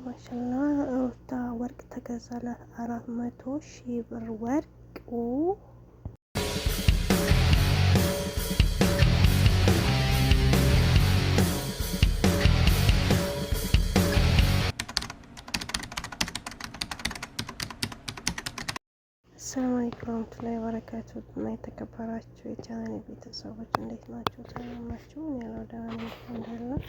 ማሻላ ሩታ ወርቅ ተገዛላት 400,000 ብር ወርቅ። አሰላሙ አለይኩም ወራህመቱላሂ ወበረካቱህ። እና የተከበራችሁ የቻናሌ ቤተሰቦች እንዴት ናችሁ? ሰላም ናችሁ? እኔ ደህና ነኝ አልሐምዱሊላህ።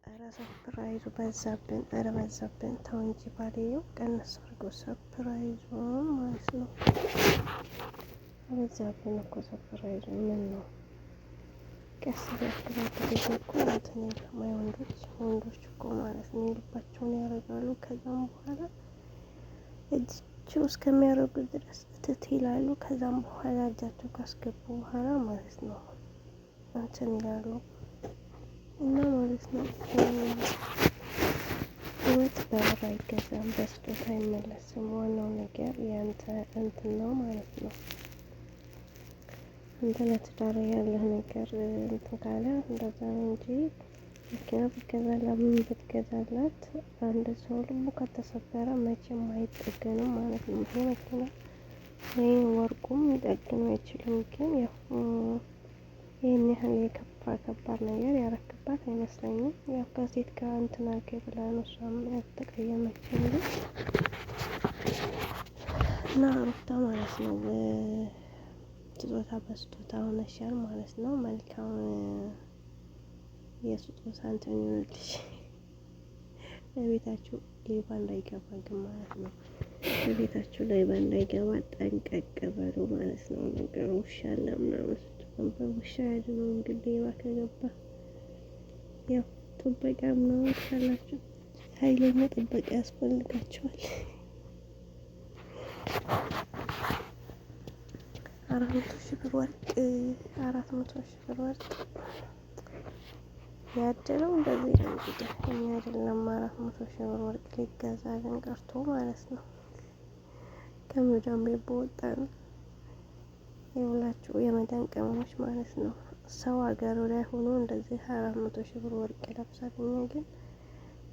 ኧረ ሰርፕራይዙ በዛብን፣ ኧረ በዛብን። ተው እንጂ ባልየው ቀንስ አድርገው ሰርፕራይዙ ማለት ነው። በዛብን እኮ ሰርፕራይዙ ምን ነው? ቀስ ያክላት ጊዜ እኮ እንትን የለም። ወንዶች እኮ ማለት ነው ልባቸውን ያደርጋሉ። ከዛም በኋላ እጃቸው እስከሚያደርጉት ድረስ እትት ይላሉ። ከዛም በኋላ እጃቸው ካስገቡ በኋላ ማለት ነው እንትን ይላሉ እና ማለት ነው ህይወት በብር አይገዛም፣ በስጦታ አይመለስም። ዋናው ነገር ያንተ እንትን ነው ማለት ነው። አንተ ለትዳር ያለህ ነገር እንትን ካለ እንደዛ ነው እንጂ መኪና ብትገዛላት ምን ብትገዛላት አንድ ሰው ልቡ ከተሰበረ መቼም አይጠገንም ማለት ነው። ይሄ መኪና ወይም ወርቁም ሊጠግን አይችልም። ግን ያው ይህን ያህል ከባድ ነገር ያረክባት አይመስለኝም። ያው ከሴት ጋር እንትን አድርጌ ብላ ነው እሷም ያልተቀየመችው እና ሩታ ማለት ነው ስጦታ በስጦታ ሆነሻል ማለት ነው። መልካም የስጦታ እንትን ይሆንልሽ። በቤታችሁ ሌባ እንዳይገባ ግን ማለት ነው። በቤታችሁ ሌባ እንዳይገባ ጠንቀቅ በሉ ማለት ነው። ነገሩ ውሻ አለ ምናምን ስትባል ውሻ ያድነው እንግዲህ ሌባ ከገባ ያው ጥበቃ ምናምን ካላችሁ ኃይለኛ ጥበቃ ያስፈልጋቸዋል። 400,000 ብር ወርቅ 400,000 ብር ወርቅ ያደለው እንደዚህ ነው እንግዲህ። እኛ አይደለም 400,000 ብር ወርቅ ሊገዛልን ቀርቶ ማለት ነው ከመዳን ቤት በወጣ ነው የሁላችሁ የመዳን ቅመሞች ማለት ነው። ሰው ሀገሩ ላይ ሆኖ እንደዚህ 400,000 ብር ወርቅ ይለብሳል። እኛ ግን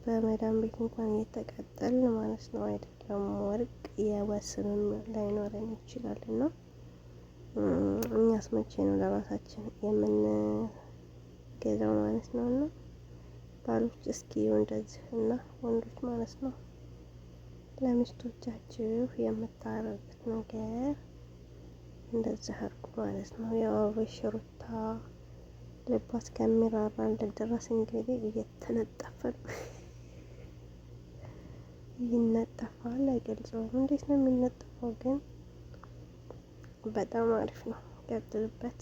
በመዳን ቤት እንኳን እየተቃጠልን ማለት ነው። አይደለም ወርቅ የወስንም ላይኖረን ይችላል እና እኛስ መቼ ነው ለራሳችን የምንገዛው ማለት ነው። እና ባሎች እስኪ እንደዚህ እና ወንዶች ማለት ነው ለሚስቶቻችሁ የምታረጉት ነገር እንደዚህ አድርጉ ማለት ነው። ያው አብርሽ ሩታ ልቧ እስከሚራራለት ድረስ እንግዲህ እየተነጠፈ ይነጠፋል። አይገልጸውም። እንዴት ነው የሚነጠፈው ግን? በጣም አሪፍ ነው። ቀጥልበት።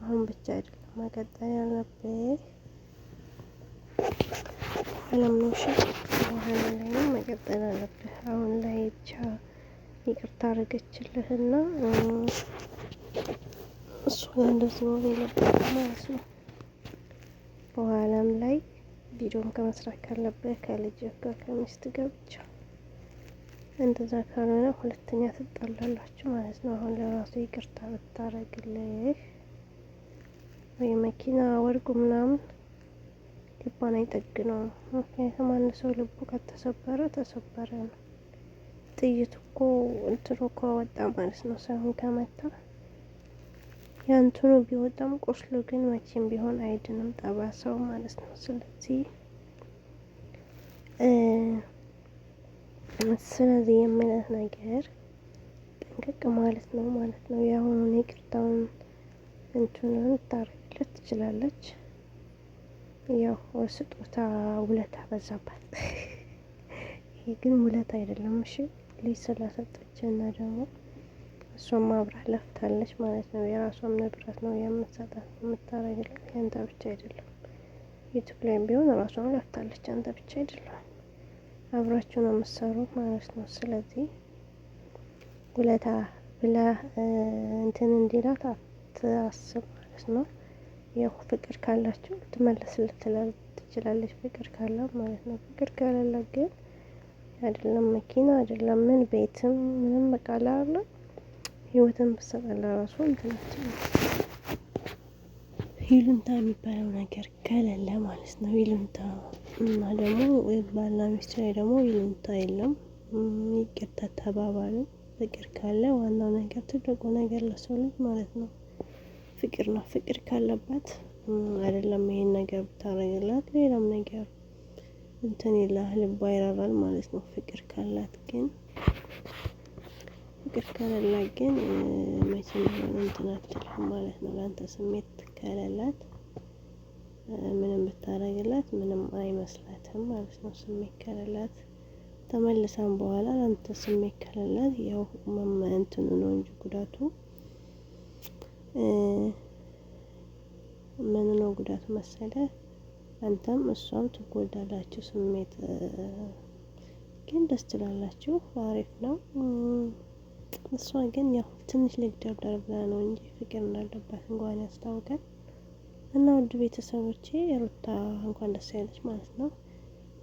አሁን ብቻ አይደለም መቀጠል ያለብህ አለምኖሽ በኋላ ላይ መቀጠል አለብህ። አሁን ላይ ብቻ ይቅርታ አደረገችልህና እሱ እንደዚህ ነው የለበት ማለት ነው። በኋላም ላይ ቪዲዮም ከመስራት ካለብህ ከልጅህ ጋር ከሚስት ጋር ብቻ፣ እንደዛ ካልሆነ ሁለተኛ ትጣላላችሁ ማለት ነው። አሁን ለራሱ ይቅርታ ብታረግልህ ወይ መኪና ወርቁ ምናምን ልቧን አይጠግነውም። ምክንያቱም አንድ ሰው ልቡ ከተሰበረ ተሰበረ ነው። ጥይት እኮ እንትኑ ከወጣ ማለት ነው ሳይሆን ከመታ ያንቱኑ ቢወጣም ቁስሉ ግን መቼም ቢሆን አይድንም፣ ጠባሳው ማለት ነው። ስለዚህ የምልህ ነገር ጠንቀቅ ማለት ነው። የአሁኑን ይቅርታውን እንትኑን ታረግለት ትችላለች። ያው ስጦታ ውለታ በዛባት። ይሄ ግን ውለታ አይደለም። እሺ ልጅ ስለሰጠች እና ደግሞ እሷም አብራ ለፍታለች ማለት ነው። የራሷም ንብረት ነው የምትሰጣት የምታረግላት፣ ያንተ ብቻ አይደለም። ዩቲዩብ ላይም ቢሆን ራሷም ለፍታለች፣ አንተ ብቻ አይደለም። አብራችሁ ነው የምትሰሩት ማለት ነው። ስለዚህ ውለታ ብላ እንትን እንዲላት አትአስብ ማለት ነው። ያው ፍቅር ካላችሁ ትመለስልት ትችላለች፣ ፍቅር ካለ ማለት ነው። ፍቅር ከሌለ ግን አይደለም መኪና አይደለም ምን ቤትም ምንም በቃላ አለ ህይወትን ብትሰጣላ ራሱ እንትናችን ይሉንታ የሚባለው ነገር ከሌለ ማለት ነው። ይሉንታ እና ደግሞ ባልና ሚስት ላይ ደግሞ ይሉኝታ የለም። ይቅርታ ተባባሉ። ፍቅር ካለ ዋናው ነገር ትልቁ ነገር ለሰው ልጅ ማለት ነው ፍቅር ነው። ፍቅር ካለባት አይደለም ይሄን ነገር ብታረግላት ሌላም ነገር እንትን ይላል ልቧ ይራራል ማለት ነው። ፍቅር ካላት ግን ፍቅር ከሌላት ግን መቼም ቢሆን እንትን አትልም ማለት ነው። ለአንተ ስሜት ከሌላት ምንም ብታረግላት ምንም አይመስላትም ማለት ነው። ስሜት ከሌላት ተመልሳም በኋላ ለአንተ ስሜት ከሌላት ያው እንትኑ ነው እንጂ ጉዳቱ ምን ነው ጉዳቱ መሰለህ? አንተም እሷም ትጎዳላችሁ። ስሜት ግን ደስ ትላላችሁ፣ አሪፍ ነው። እሷ ግን ያው ትንሽ ልግደርደር ብላ ነው እንጂ ፍቅር እንዳለባት እንኳን ያስታውቃል። እና ውድ ቤተሰቦቼ ሩታ እንኳን ደስ ያለች ማለት ነው።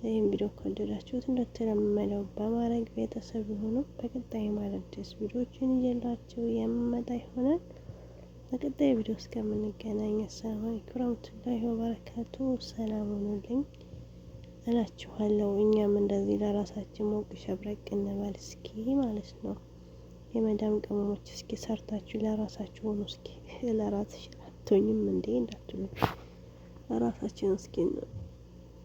ይህን ቪዲዮ ከወደዳችሁት እንደተለመደው በማድረግ ቤተሰብ የሆኑ በቀጣይ አዳዲስ ቪዲዮዎችን ይዤላችሁ የምመጣ ይሆናል። በቀጣይ ቪዲዮ እስከምንገናኝ አሰላሙ አለይኩም ወራህመቱላሂ ወበረካቱ። ሰላም ሁኑልኝ እላችኋለሁ። እኛም እንደዚህ ለራሳችን ሞቅ ሸብረቅ እንበል እስኪ ማለት ነው። የመዳም ቅመሞች እስኪ ሰርታችሁ ለራሳችሁ ሆኑ እስኪ። ለራስሽ አትሆኝም እንዴ እንዳትሉ ለራሳችን እስኪ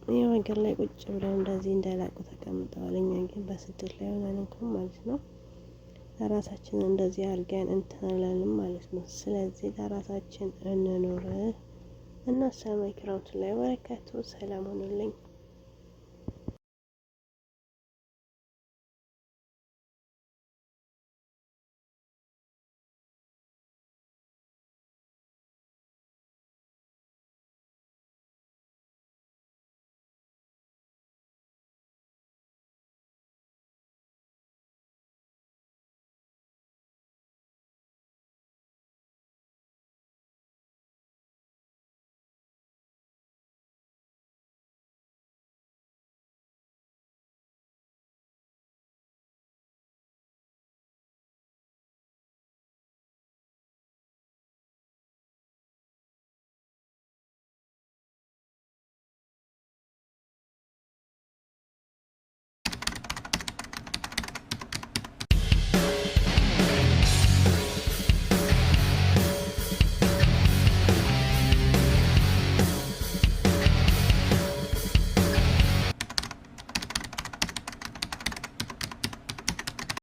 ይሄው ሀገር ላይ ቁጭ ብለው እንደዚህ እንደላቁ ተቀምጠዋል። እኛ ግን በስደት ላይ ሆነን እንኳን ማለት ነው ለራሳችን እንደዚህ አድርገን እንተናለን ማለት ነው። ስለዚህ ለራሳችን እንኖር እና ሰላም አለይኩም ወራህመቱላሂ ወበረካቱ። ሰላም ሁኑልኝ።